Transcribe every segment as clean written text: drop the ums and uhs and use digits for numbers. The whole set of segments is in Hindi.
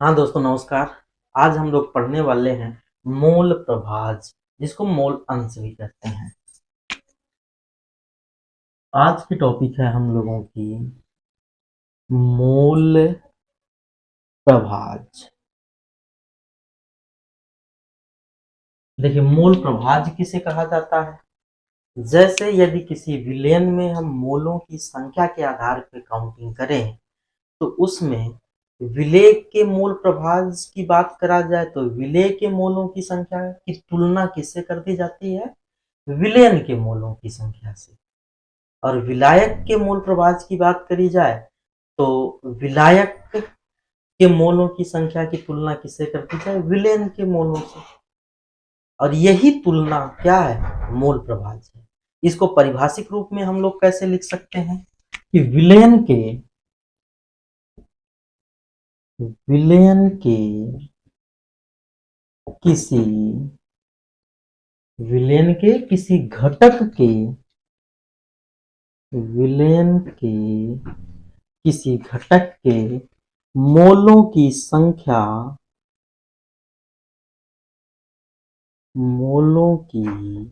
हाँ दोस्तों नमस्कार। आज हम लोग पढ़ने वाले हैं मूल प्रभाज, जिसको मूल अंश भी कहते हैं। आज की टॉपिक है हम लोगों की मूल प्रभाज। देखिए, मूल प्रभाज किसे कहा जाता है? जैसे यदि किसी विलेन में हम मोलों की संख्या के आधार पर काउंटिंग करें, तो उसमें विलेय के मूल प्रभाज की बात करा जाए तो विलेय के मोलों की संख्या की तुलना किससे कर दी जाती है? विलेयन के मोलों की संख्या से। और विलायक के मूल प्रभाज की बात करी जाए तो विलायक के मोलों की संख्या की तुलना किससे करती जाए? विलेयन के मोलों से। और यही तुलना क्या है? मूल प्रभाज है। इसको परिभाषिक रूप में हम लोग कैसे लिख सकते हैं कि विलेयन के किसी विलेयन के किसी घटक के विलेयन के किसी घटक के मोलों की संख्या मोलों की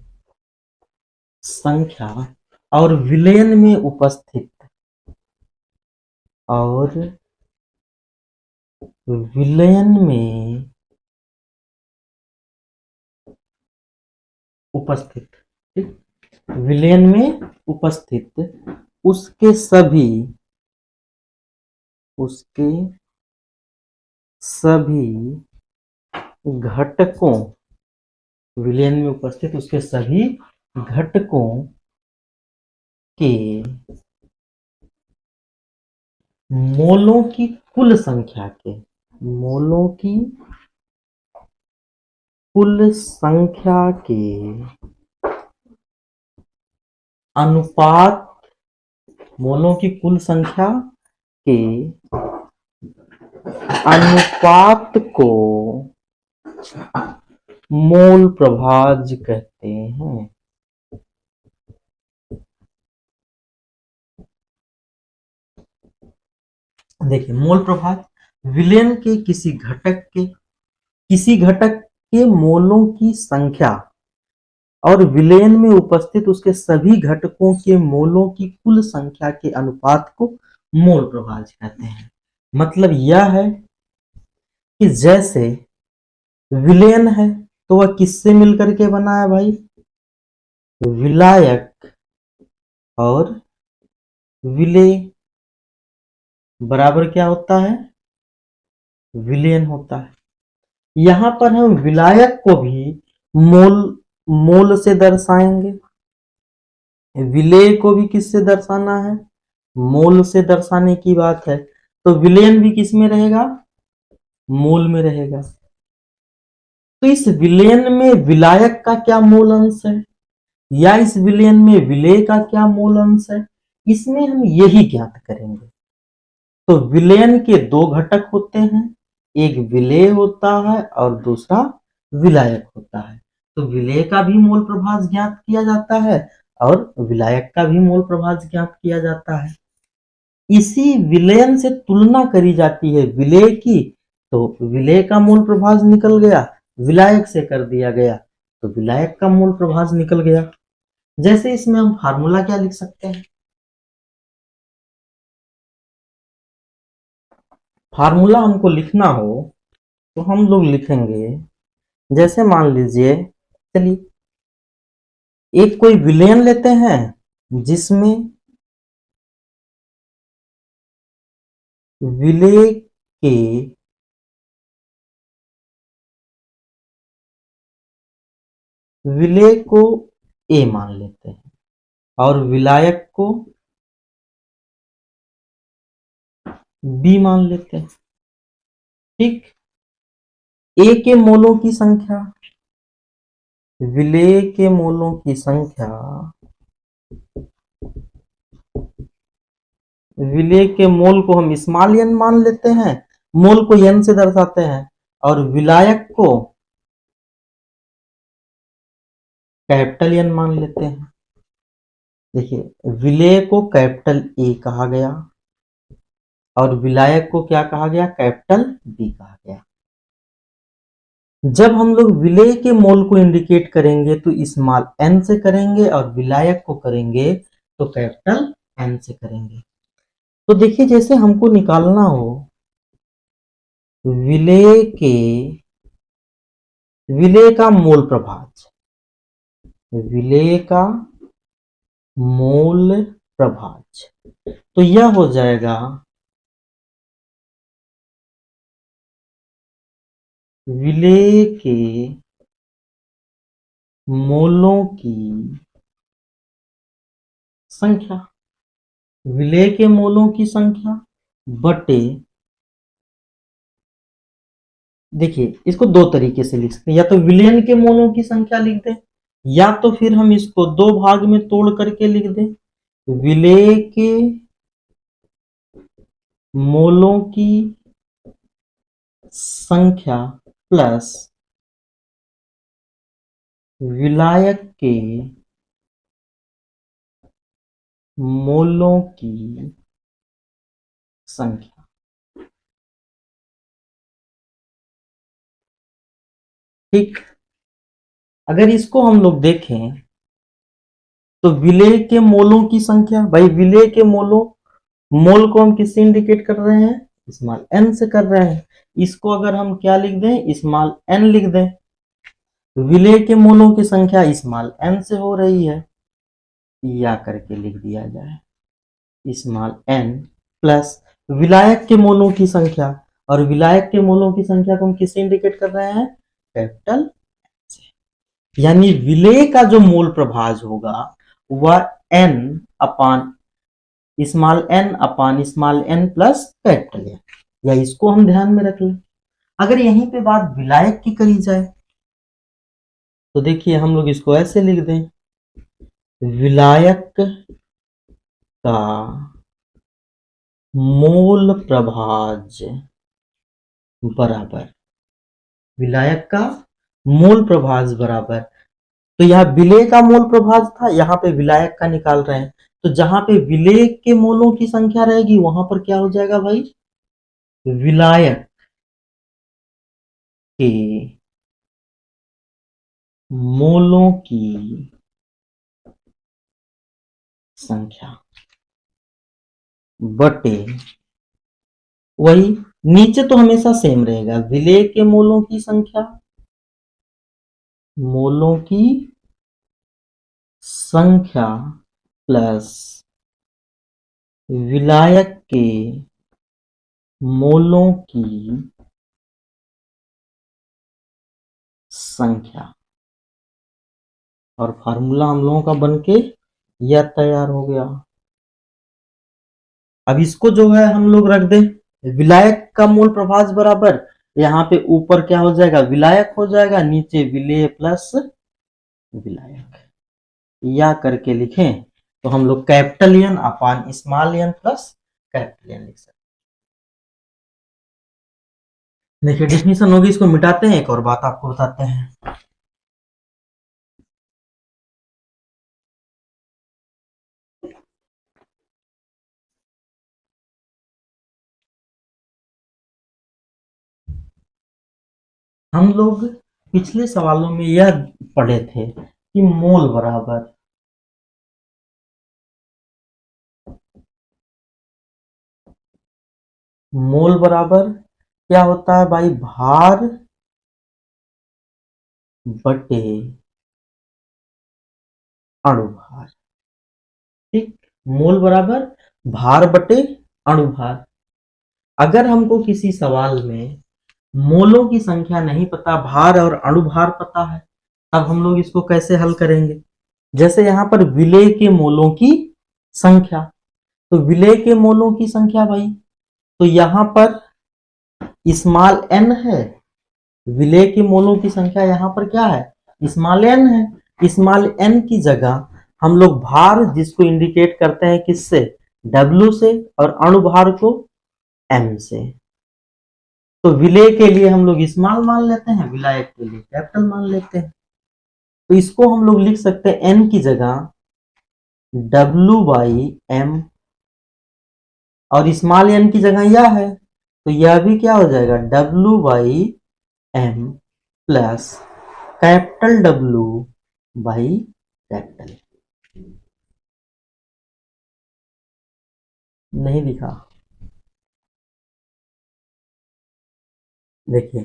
संख्या और विलेयन में उपस्थित और विलेयन में उपस्थित ठीक, विलेयन में उपस्थित उसके सभी घटकों विलेयन में उपस्थित उसके सभी घटकों के मोलों की कुल संख्या के मोलों की कुल संख्या के अनुपात मोलों की कुल संख्या के अनुपात को मोल प्रभाज कहते हैं। देखिए, मोल प्रभाज विलेयन के किसी घटक के मोलों की संख्या और विलेयन में उपस्थित उसके सभी घटकों के मोलों की कुल संख्या के अनुपात को मोल प्रभाज कहते हैं। मतलब यह है कि जैसे विलेयन है तो वह किससे मिलकर के बना है भाई? विलायक और विलेय बराबर क्या होता है? विलेयन होता है। यहां पर हम विलायक को भी मोल मोल से दर्शाएंगे, विलेय को भी किससे दर्शाना है? मोल से दर्शाने की बात है। तो विलेयन भी किस में रहेगा? मोल में रहेगा। तो इस विलेयन में विलायक का क्या मोल अंश है या इस विलेयन में विलेय का क्या मोल अंश है, इसमें हम यही ज्ञात करेंगे। तो विलेयन के दो घटक होते हैं, एक विलेय होता है और दूसरा विलायक होता है। तो विलेय का भी मोल प्रभाज ज्ञात किया जाता है और विलायक का भी मोल प्रभाज ज्ञात किया जाता है। इसी विलेयन से तुलना करी जाती है विलेय की, तो विलेय का मूल प्रभाज निकल गया, विलायक से कर दिया गया तो विलायक का मूल प्रभाज निकल गया। जैसे इसमें हम फार्मूला क्या लिख सकते हैं? फार्मूला हमको लिखना हो तो हम लोग लिखेंगे, जैसे मान लीजिए, चलिए एक कोई विलेयन लेते हैं जिसमें विलेय के विलेय को ए मान लेते हैं और विलायक को बी मान लेते हैं। ठीक, ए के मोलों की संख्या विलेय के मोलों की संख्या विलेय के मोल को हम स्मॉल एन मान लेते हैं, मोल को एन से दर्शाते हैं, और विलायक को कैपिटल एन मान लेते हैं। देखिए, विलेय को कैपिटल ए कहा गया और विलायक को क्या कहा गया, कैपिटल बी कहा गया। जब हम लोग विलेय के मोल को इंडिकेट करेंगे तो स्मॉल एन से करेंगे और विलायक को करेंगे तो कैपिटल एन से करेंगे। तो देखिए जैसे हमको निकालना हो विलेय का मोल प्रभाज, विलेय का मोल प्रभाज, तो यह हो जाएगा विलेय के मोलों की संख्या, विलेय के मोलों की संख्या बटे, देखिए इसको दो तरीके से लिख सकते हैं, या तो विलेयन के मोलों की संख्या लिख दें या तो फिर हम इसको दो भाग में तोड़ करके लिख दें, विलेय के मोलों की संख्या प्लस विलायक के मोलों की संख्या। ठीक, अगर इसको हम लोग देखें तो विलेय के मोलों की संख्या, भाई विलेय के मोल को हम किससे इंडिकेट कर रहे हैं, स्मॉल एन से कर रहे हैं। इसको अगर हम क्या लिख दें, स्मॉल एन लिख दें, विलेय के मोलों की संख्या स्मॉल एन से हो रही है, या करके लिख दिया जाए स्मॉल एन प्लस विलायक के मोलों की संख्या, और विलायक के मोलों की संख्या को हम किससे इंडिकेट कर रहे हैं, कैपिटल से। यानी विलेय का जो मोल प्रभाज होगा वह N upon small N plus capital N, या इसको हम ध्यान में रख लें। अगर यहीं पे बात विलायक की करी जाए तो देखिए हम लोग इसको ऐसे लिख दें, विलायक का मोल प्रभाज बराबर, विलायक का मोल प्रभाज बराबर, तो यहाँ विलेय का मोल प्रभाज था, यहाँ पे विलायक का निकाल रहे हैं, तो जहां पे विलेय के मोलों की संख्या रहेगी वहां पर क्या हो जाएगा भाई, विलायक के मोलों की संख्या बटे, वही नीचे तो हमेशा सेम रहेगा, विलेय के मोलों की संख्या, मोलों की संख्या प्लस विलायक के मोलों की संख्या, और फार्मूला हम लोगों का बनके यह तैयार हो गया। अब इसको जो है हम लोग रख दें, विलायक का मोल प्रभाज बराबर, यहाँ पे ऊपर क्या हो जाएगा, विलायक हो जाएगा, नीचे विलेय प्लस विलायक, या करके लिखें तो हम लोग capital N upon small N plus capital N लिख सकते हैं। देखिए डेफिनेशन होगी, इसको मिटाते हैं, एक और बात आपको बताते हैं। हम लोग पिछले सवालों में यह पढ़े थे कि मोल बराबर क्या होता है भाई, भार बटे अणुभार। ठीक, मोल बराबर भार बटे अणुभार। अगर हमको किसी सवाल में मोलों की संख्या नहीं पता, भार और अणुभार पता है, अब हम लोग इसको कैसे हल करेंगे। जैसे यहाँ पर विलेय के मोलों की संख्या, तो विलेय के मोलों की संख्या भाई, तो यहाँ पर स्मॉल एन है, विलेय के मोलों की संख्या यहाँ पर क्या है, स्मॉल एन है। स्मॉल एन की जगह हम लोग भार जिसको इंडिकेट करते हैं किससे, डब्ल्यू से, और अणुभार को एम से। तो विलेय के लिए हम लोग स्मॉल मान लेते हैं, विलायक के लिए कैपिटल मान लेते हैं। तो इसको हम लोग लिख सकते हैं एन की जगह डब्ल्यू बाई एम और स्मॉल एन की जगह यह है, तो यह भी क्या हो जाएगा, W by M plus capital W by capital. नहीं दिखा, देखिए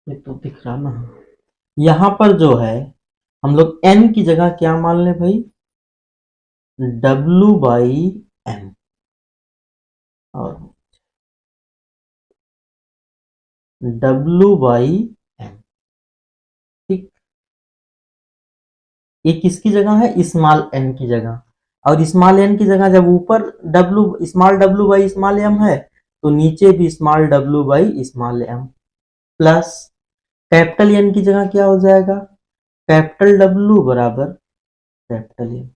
ये तो दिख रहा ना। यहां पर जो है हम लोग एन की जगह क्या मान ले भाई, डब्ल्यू बाई एम, और डब्ल्यू बाई एम, ठीक। ये किसकी जगह है, स्मॉल एन की जगह। और स्मॉल एन की जगह जब ऊपर W small W by small M है, तो नीचे भी small W by small M plus capital N की जगह क्या हो जाएगा, कैपिटल डब्ल्यू बराबर कैपिटल एन।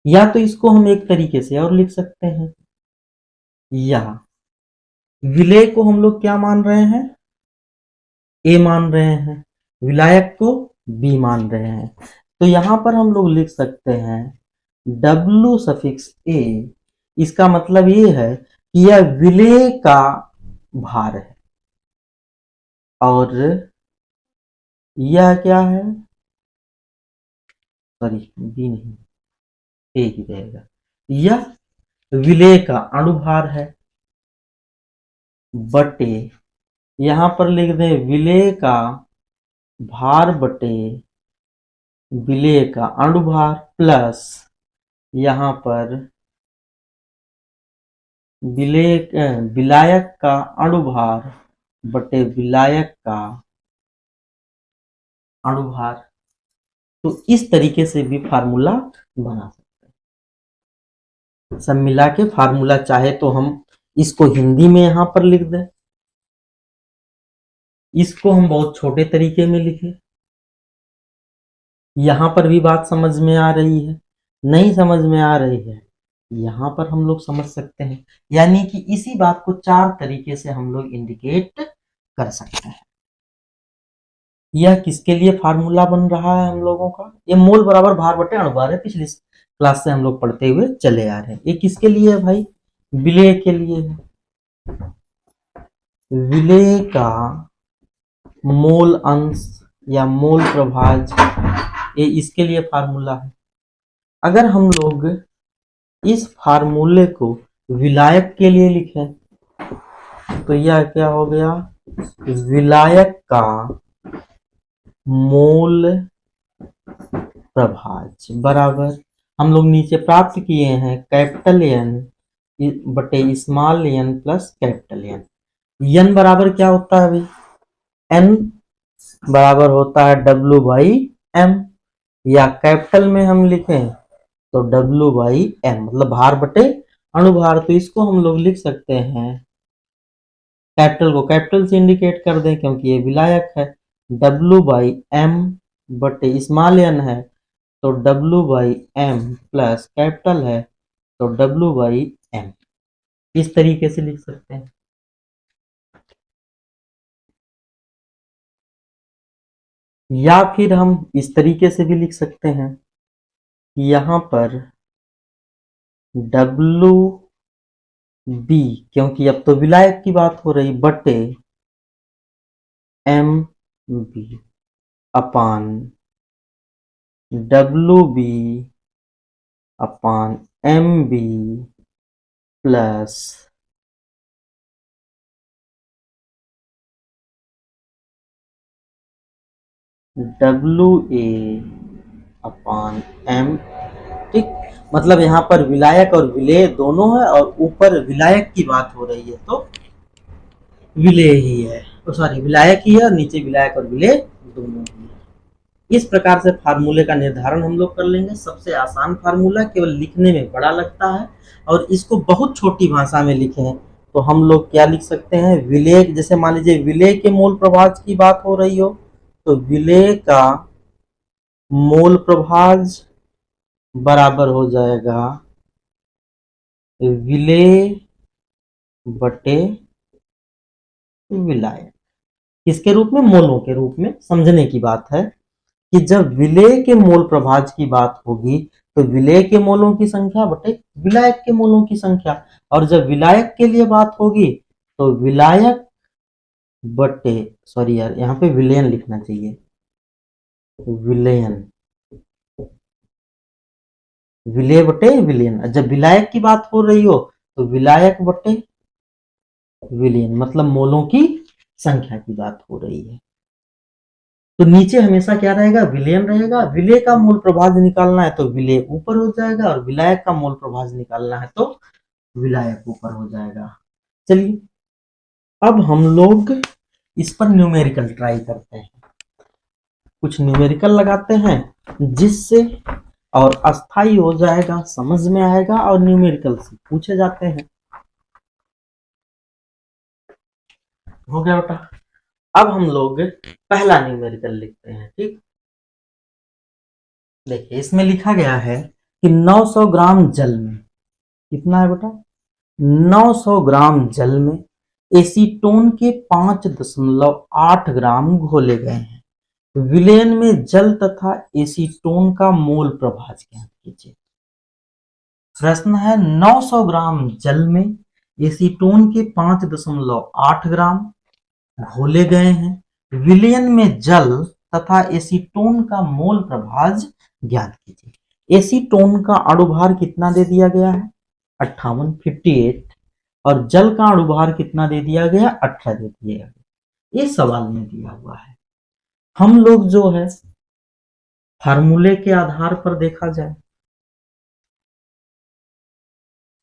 या तो इसको हम एक तरीके से और लिख सकते हैं, या विलेय को हम लोग क्या मान रहे हैं, ए मान रहे हैं, विलायक को बी मान रहे हैं। तो यहां पर हम लोग लिख सकते हैं W सफिक्स ए, इसका मतलब ये है कि यह विलेय का भार है, और यह क्या है, सॉरी बी नहीं, ए ही रहेगा, यह विलेय का अणुभार है, बटे यहां पर लिख दें विलेय का भार बटे विलेय का अणुभार प्लस यहां पर विलायक का अणुभार बटे विलायक का अणुभार। तो इस तरीके से भी फार्मूला बना सकते हैं। सब मिला के फार्मूला चाहे तो हम इसको हिंदी में यहां पर लिख दें, इसको हम बहुत छोटे तरीके में लिखें, यहां पर भी बात समझ में आ रही है, नहीं समझ में आ रही है, यहां पर हम लोग समझ सकते हैं। यानी कि इसी बात को चार तरीके से हम लोग इंडिकेट कर सकते हैं। यह किसके लिए फार्मूला बन रहा है हम लोगों का, ये मोल बराबर भार बटे अणुभार है, पिछली क्लास से हम लोग पढ़ते हुए चले आ रहे हैं। ये किसके लिए है भाई, विलेय के लिए है। विलेय का मोल अंश या मोल प्रभाज, ये इसके लिए फार्मूला है। अगर हम लोग इस फार्मूले को विलायक के लिए लिखें, तो यह क्या हो गया, विलायक का मोल प्रभाज बराबर, हम लोग नीचे प्राप्त किए हैं कैपिटल एन बटे small N plus capital N. N बराबर क्या होता है भाई, एन बराबर होता है डब्ल्यू बाई एम, या कैपिटल में हम लिखें तो डब्ल्यू बाई एम, मतलब भार बटे अणुभार। तो इसको हम लोग लिख सकते हैं, कैपिटल को कैपिटल से इंडिकेट कर दें क्योंकि ये विलायक है, डब्ल्यू बाई एम बटे स्मॉल एन है तो W by M plus capital है तो डब्ल्यू बाई एम। इस तरीके से लिख सकते हैं। या फिर हम इस तरीके से भी लिख सकते हैं, यहां पर डब्ल्यू बी, क्योंकि अब तो विलायक की बात हो रही, बटे M B upon W B upon M B plus W A upon M, ठीक। मतलब यहाँ पर विलायक और विलेय दोनों है, और ऊपर विलायक की बात हो रही है तो विलेय ही है, तो सॉरी विलायक ही है, और नीचे विलायक और विलेय दोनों ही है। इस प्रकार से फार्मूले का निर्धारण हम लोग कर लेंगे। सबसे आसान फार्मूला, केवल लिखने में बड़ा लगता है, और इसको बहुत छोटी भाषा में लिखें तो हम लोग क्या लिख सकते हैं, विलेय, जैसे मान लीजिए विलेय के मोल प्रभाज की बात हो रही हो तो विलेय का मोल प्रभाज बराबर हो जाएगा विलेय बटे विलायक। किसके रूप में, मोलों के रूप में। समझने की बात है कि जब विलेय के मोल प्रभाज की बात होगी तो विलेय के मोलों की संख्या बटे विलायक के मोलों की संख्या। और जब विलायक के लिए बात होगी तो विलायक बटे, सॉरी यार यहाँ पे विलयन लिखना चाहिए, विलयन, विलेय बटे विलयन। जब विलायक की बात हो रही हो तो विलायक बटे विलयन, मतलब मोलों की संख्या की बात हो रही है। तो नीचे हमेशा क्या रहेगा, विलयन रहेगा। विलेय का मोल प्रभाज्य निकालना है तो विलेय ऊपर हो जाएगा, और विलायक का मोल प्रभाज्य निकालना है तो विलायक ऊपर हो जाएगा। चलिए अब हम लोग इस पर न्यूमेरिकल ट्राई करते हैं, कुछ न्यूमेरिकल लगाते हैं जिससे और अस्थाई हो जाएगा, समझ में आएगा, और न्यूमेरिकल से पूछे जाते हैं। हो गया बेटा। अब हम लोग पहला न्यूमेरिकल लिखते हैं, ठीक। देखिए इसमें लिखा गया है कि 900 ग्राम जल में, कितना है बेटा, 900 ग्राम जल में एसीटोन के 5.8 ग्राम घोले गए हैं। विलयन में जल तथा एसीटोन का मोल प्रभाज्य ज्ञात कीजिए। प्रश्न है 900 ग्राम जल में एसीटोन के 5.8 ग्राम घोले गए हैं। विलयन में जल तथा एसीटोन का मोल प्रभाज्य ज्ञात कीजिए। एसीटोन का अणुभार कितना दे दिया गया है, 58, 58, और जल का अणुभार कितना दे दिया गया, 18 दे दिया गया। ये सवाल में दिया हुआ है। हम लोग जो है फार्मूले के आधार पर देखा जाए,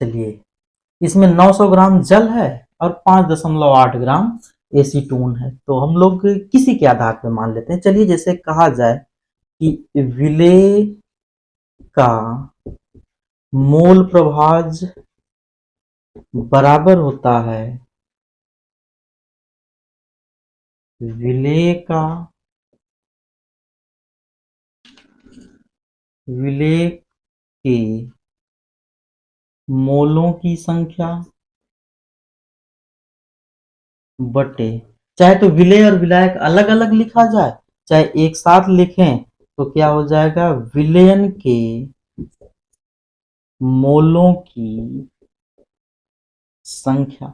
चलिए इसमें 900 ग्राम जल है और 5.8 ग्राम एसीटोन है, तो हम लोग किसी के आधार पर मान लेते हैं। चलिए जैसे कहा जाए कि विलेय का मोल प्रभाज्य बराबर होता है विलेय का विलेय के मोलों की संख्या बटे, चाहे तो विलेय और विलायक अलग अलग लिखा जाए, चाहे एक साथ लिखें तो क्या हो जाएगा, विलयन के मोलों की संख्या।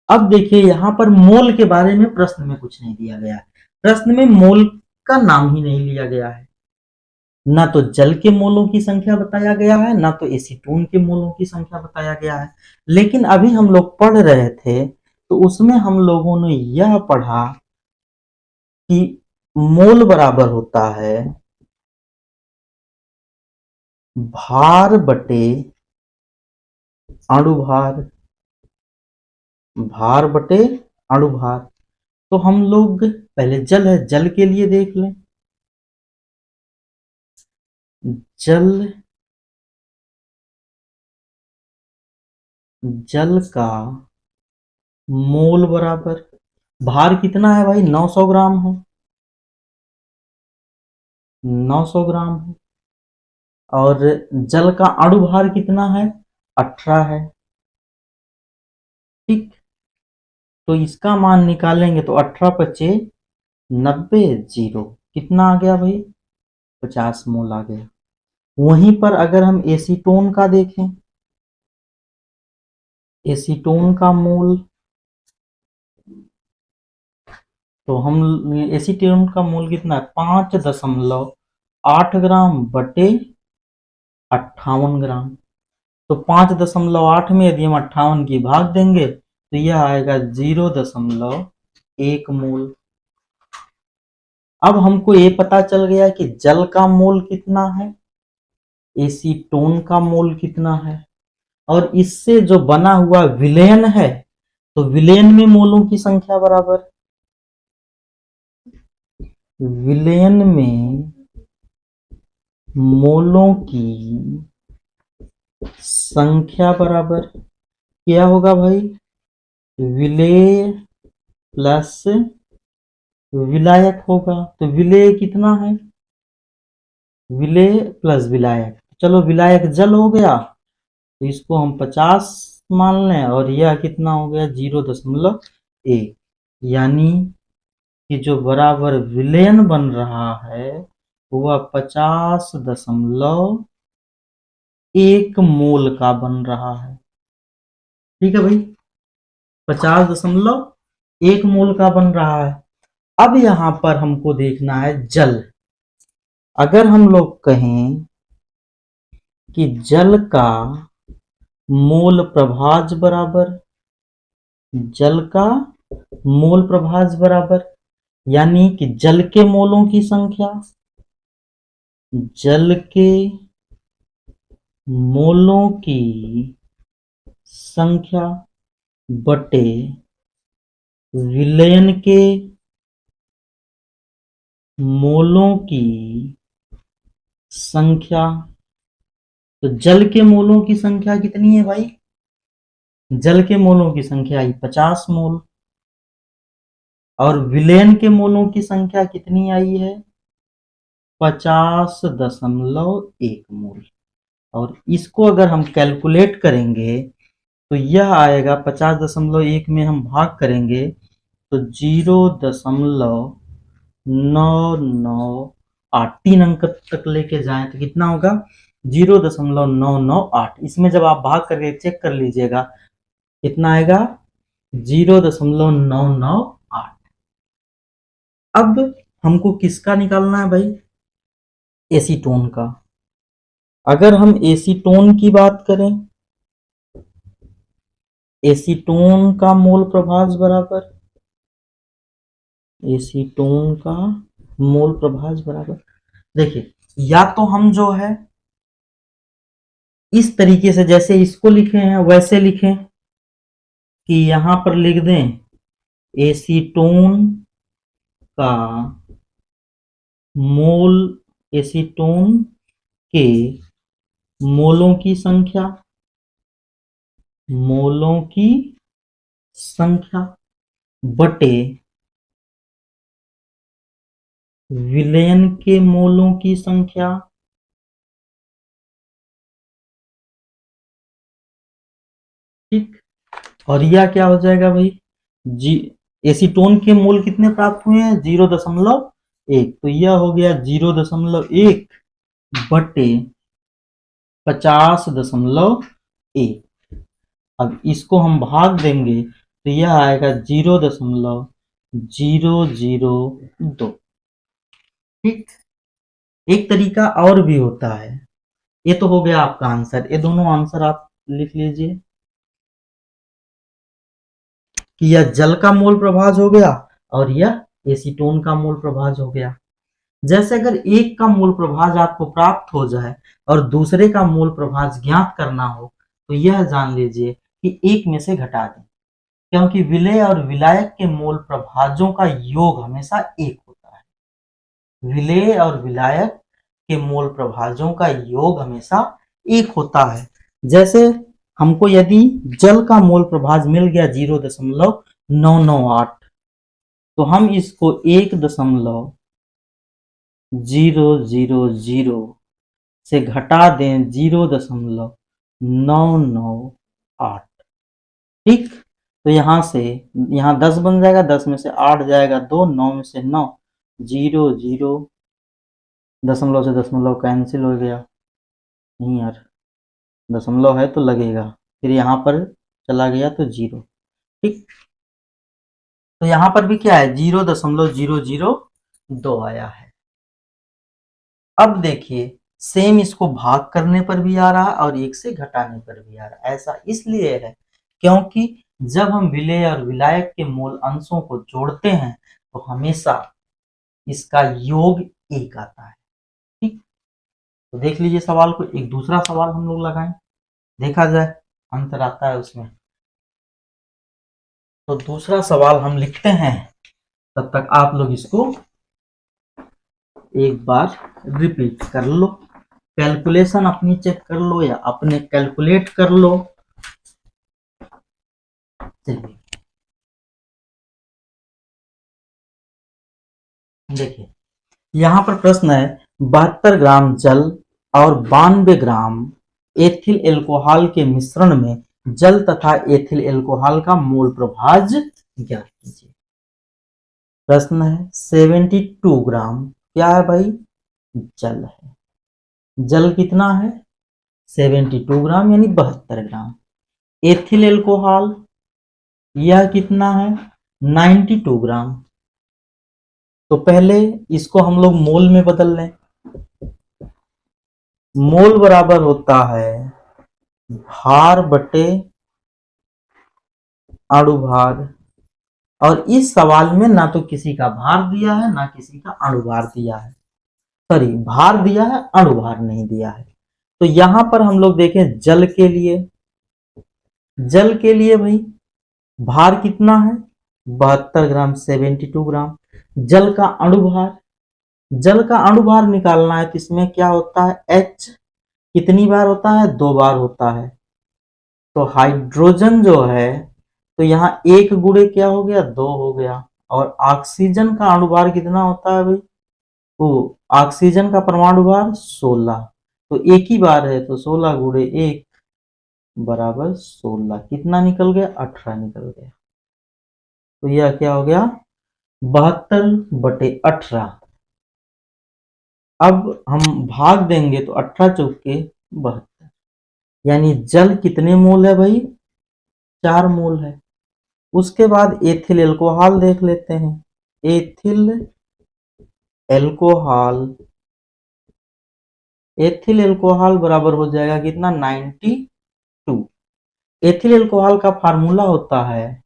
अब देखिए यहां पर मोल के बारे में प्रश्न में कुछ नहीं दिया गया है, प्रश्न में मोल का नाम ही नहीं लिया गया है। ना तो जल के मोलों की संख्या बताया गया है, ना तो एसीटोन के मोलों की संख्या बताया गया है। लेकिन अभी हम लोग पढ़ रहे थे तो उसमें हम लोगों ने यह पढ़ा कि मोल बराबर होता है भार बटे अणुभार, भार बटे अणुभार। तो हम लोग पहले जल है, जल के लिए देख लें। जल का मोल बराबर, भार कितना है भाई, 900 ग्राम है, 900 ग्राम है, और जल का अणुभार कितना है, 18 है, ठीक। तो इसका मान निकालेंगे तो 18 पचे 90, जीरो, कितना आ गया भाई, 50 मोल आ गया। वहीं पर अगर हम एसीटोन का देखें, एसीटोन का मोल, तो हम एसीटोन का मोल कितना है, 5.8 ग्राम बटे 58 ग्राम। तो 5.8 में यदि हम 58 की भाग देंगे तो यह आएगा 0.1 मोल। अब हमको ये पता चल गया कि जल का मोल कितना है, एसीटोन का मोल कितना है, और इससे जो बना हुआ विलयन है तो विलयन में मोलों की संख्या बराबर, विलयन में मोलों की संख्या बराबर क्या होगा भाई, विलेय प्लस विलायक होगा। तो विलेय कितना है, विलेय प्लस विलायक, चलो विलायक जल हो गया तो इसको हम 50 मान लें, और यह कितना हो गया 0.1, यानी कि जो बराबर विलयन बन रहा है वह 50.1 1 मोल का बन रहा है। ठीक है भाई, 50.1 मोल का बन रहा है। अब यहां पर हमको देखना है जल। अगर हम लोग कहें कि जल का मोल प्रभाज बराबर, जल का मोल प्रभाज बराबर, यानी कि जल के मोलों की संख्या, जल के मोलों की संख्या बटे विलयन के मोलों की संख्या। तो जल के मोलों की संख्या कितनी है भाई? जल के मोलों की संख्या आई 50 मोल, और विलयन के मोलों की संख्या कितनी आई है? 50.1 मोल। और इसको अगर हम कैलकुलेट करेंगे तो यह आएगा 50.1 में हम भाग करेंगे तो 0.998, 3 अंक तक लेके जाएं तो कितना होगा? 0.998। इसमें जब आप भाग करके चेक कर लीजिएगा कितना आएगा? 0.998। अब हमको किसका निकालना है भाई? एसीटोन का। अगर हम एसीटोन की बात करें, एसीटोन का मोल प्रभाज बराबर, एसीटोन का मोल प्रभाज बराबर, देखिए या तो हम जो है इस तरीके से जैसे इसको लिखे हैं वैसे लिखें कि यहां पर लिख दें एसीटोन का मोल, एसीटोन के मोलों की संख्या, मोलों की संख्या बटे विलयन के मोलों की संख्या। ठीक, और यह क्या हो जाएगा भाई? जी, एसीटोन के मोल कितने प्राप्त हुए हैं? 0.1, तो यह हो गया 0.1 बटे 50.1। अब इसको हम भाग देंगे तो यह आएगा 0.002। ठीक, एक तरीका और भी होता है। ये तो हो गया आपका आंसर, ये दोनों आंसर आप लिख लीजिए कि यह जल का मोल प्रभाज हो गया और यह एसीटोन का मोल प्रभाज हो गया। जैसे अगर एक का मोल प्रभाज आपको प्राप्त हो जाए और दूसरे का मोल प्रभाज ज्ञात करना हो तो यह जान लीजिए कि एक में से घटा दें, क्योंकि विलेय और विलायक के मोल प्रभाजों का योग हमेशा एक होता है। विलेय और विलायक के मोल प्रभाजों का योग हमेशा एक होता है। जैसे हमको यदि जल का मोल प्रभाज मिल गया 0.998, तो हम इसको 1.000 से घटा दें 0.998। ठीक, तो यहां से यहां 10 बन जाएगा, 10 में से 8 जाएगा 2, 9 में से 9, 0 दशमलव से दशमलव कैंसिल हो गया। नहीं यार, दशमलव है तो लगेगा, फिर यहाँ पर चला गया तो 0। ठीक, तो यहाँ पर भी क्या है? 0.002 आया है। अब देखिए सेम इसको भाग करने पर भी आ रहा है और एक से घटाने पर भी आ रहा है। ऐसा इसलिए है क्योंकि जब हम विलेय और विलायक के मोल अंशों को जोड़ते हैं तो हमेशा इसका योग एक आता है। ठीक, तो देख लीजिए सवाल को। एक दूसरा सवाल हम लोग लगाएं, देखा जाए अंतर आता है उसमें। तो दूसरा सवाल हम लिखते हैं, तब तक आप लोग इसको एक बार रिपीट कर लो, कैलकुलेशन अपनी चेक कर लो या अपने कैलकुलेट कर लो। चलिए देखिए, यहां पर प्रश्न है 72 ग्राम जल और 92 ग्राम एथिल एल्कोहल के मिश्रण में जल तथा एथिल एल्कोहल का मोल प्रभाज ज्ञात कीजिए। प्रश्न है 72 ग्राम क्या है भाई? जल है। जल कितना है? 72 ग्राम यानी 72 ग्राम। एथिल एल्कोहल यह कितना है 92 ग्राम। तो पहले इसको हम लोग मोल में बदल लें। मोल बराबर होता है भार बटे अणुभार। और इस सवाल में ना तो किसी का भार दिया है ना किसी का अणुभार दिया है, सॉरी भार दिया है अणुभार नहीं दिया है। तो यहां पर हम लोग देखें जल के लिए, जल के लिए भाई भार कितना है 72 ग्राम 72 ग्राम। जल का अणुभार, जल का अणुभार निकालना है तो इसमें क्या होता है H कितनी बार होता है 2 बार होता है। तो हाइड्रोजन जो है तो यहाँ 1 गुणे क्या हो गया 2 हो गया। और ऑक्सीजन का अणुभार कितना होता है भाई, तो ऑक्सीजन का परमाणु भार 16। तो एक ही बार है तो 16 गुणे 1 बराबर 16, कितना निकल गया 18 निकल गया। तो यह क्या हो गया 72/18। अब हम भाग देंगे तो 18 चौके 72, यानी जल कितने मोल है भाई 4 मोल है। उसके बाद एथिल एल्कोहल देख लेते हैं। एथिल एल्कोहल, एथिल एल्कोहल बराबर हो जाएगा कितना 92। एथिल एल्कोहल का फार्मूला होता है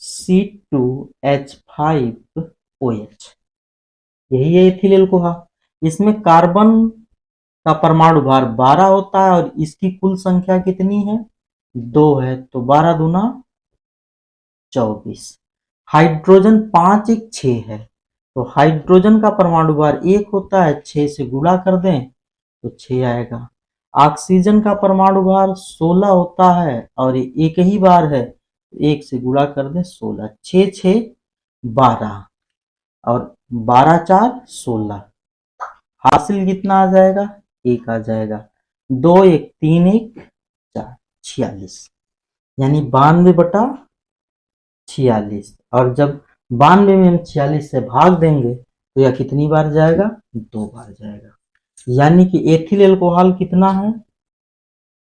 C2H5OH, यही है एथिल एल्कोहल। इसमें कार्बन का परमाणु भार 12 होता है और इसकी कुल संख्या कितनी है 2 है, तो 12 दूना 24। हाइड्रोजन 5 1 6 है, तो हाइड्रोजन का परमाणु भार 1 होता है, 6 से गुणा कर दें तो 6 आएगा। ऑक्सीजन का परमाणु भार 16 होता है और एक ही बार है, 1 से गुणा कर दें 16, 6 6 12 और 12 4 16। हासिल कितना आ जाएगा 1 आ जाएगा। 2 1 3 1 4 46, यानी 92/46। और जब 92 में हम 46 से भाग देंगे तो यह कितनी बार जाएगा 2 बार जाएगा। यानी कि एथिल एल्कोहल कितना है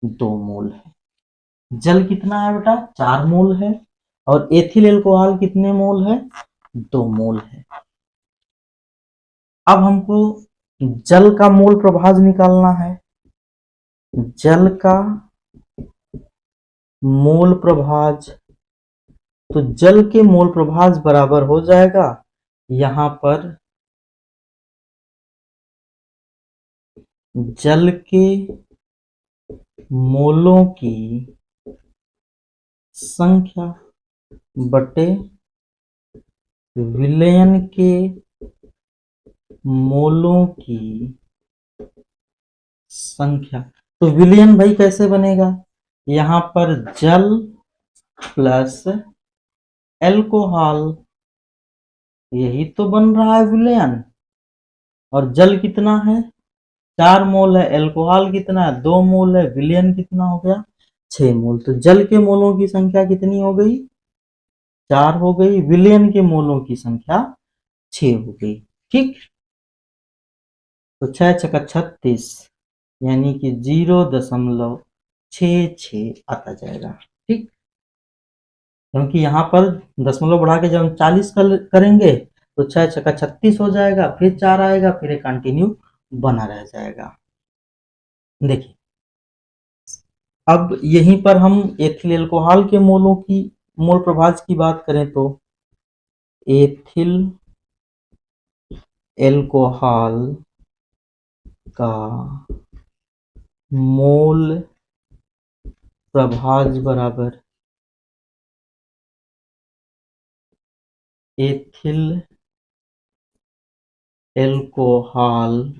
2 मोल है। जल कितना है बेटा 4 मोल है और एथिल एल्कोहल कितने मोल है 2 मोल है। अब हमको जल का मोल प्रभाज निकालना है। जल का मोल प्रभाज, तो जल के मोल प्रभाज बराबर हो जाएगा यहां पर जल के मोलों की संख्या बटे विलयन के मोलों की संख्या। तो विलयन भाई कैसे बनेगा, यहां पर जल प्लस एल्कोहल, यही तो बन रहा है विलयन। और जल कितना है 4 मोल है, एल्कोहल कितना है 2 मोल है, विलयन कितना हो गया 6 मोल। तो जल के मोलों की संख्या कितनी हो गई 4 हो गई, विलयन के मोलों की संख्या 6 हो गई। ठीक, तो 6 छक्का 36 यानी कि 0.66 आता जाएगा। ठीक, क्योंकि यहाँ पर दशमलव बढ़ा के जब हम 40 करेंगे तो 6 छक्का 36 हो जाएगा, फिर 4 आएगा, फिर एक कंटिन्यू बना रह जाएगा। देखिए अब यहीं पर हम एथिल एल्कोहल के मोलों की मोल प्रभाज की बात करें तो एथिल एल्कोहल का मोल प्रभाज बराबर एथिल एल्कोहल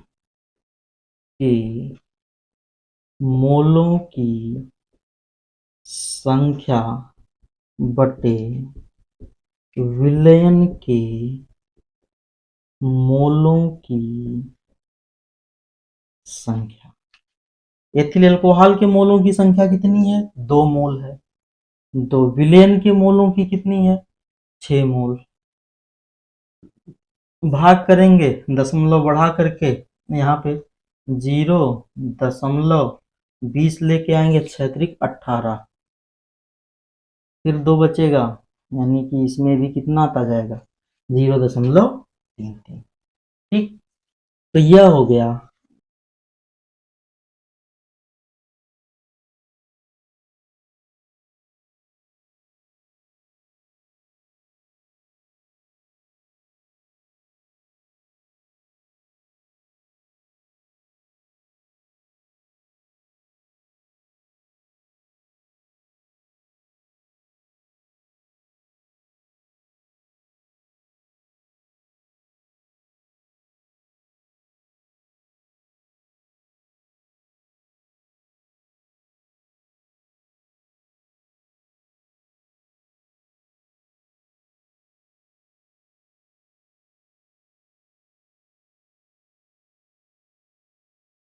के मोलों की संख्या बटे विलयन के मोलों की संख्या। एथिल एल्कोहल के मोलों की संख्या कितनी है 2 मोल है, तो विलयन के मोलों की कितनी है 6 मोल। भाग करेंगे दशमलव बढ़ा करके यहाँ पे 0.66 20 लेके आएंगे, 6 त्रिक 18, फिर 2 बचेगा, यानी कि इसमें भी कितना आता जाएगा, 0.33। ठीक, तो यह हो गया